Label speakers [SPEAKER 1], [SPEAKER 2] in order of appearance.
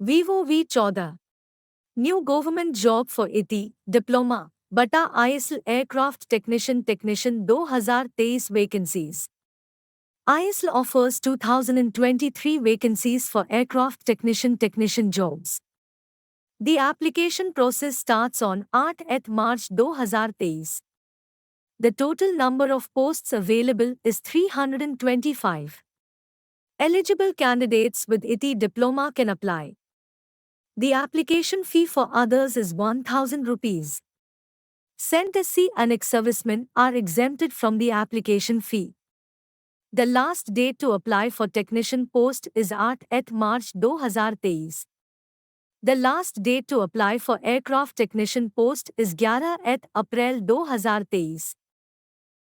[SPEAKER 1] Vivo V14. New government job for ITI, Diploma, Bata Aiesl Aircraft Technician 2023 vacancies. Aiesl offers 2023 vacancies for aircraft technician jobs. The application process starts on 8 March 2023. The total number of posts available is 325. Eligible candidates with ITI diploma can apply. The application fee for others is 1000 rupees. SC and ex-servicemen are exempted from the application fee. The last date to apply for technician post is 8 March 2023. The last date to apply for aircraft technician post is 11 April 2023.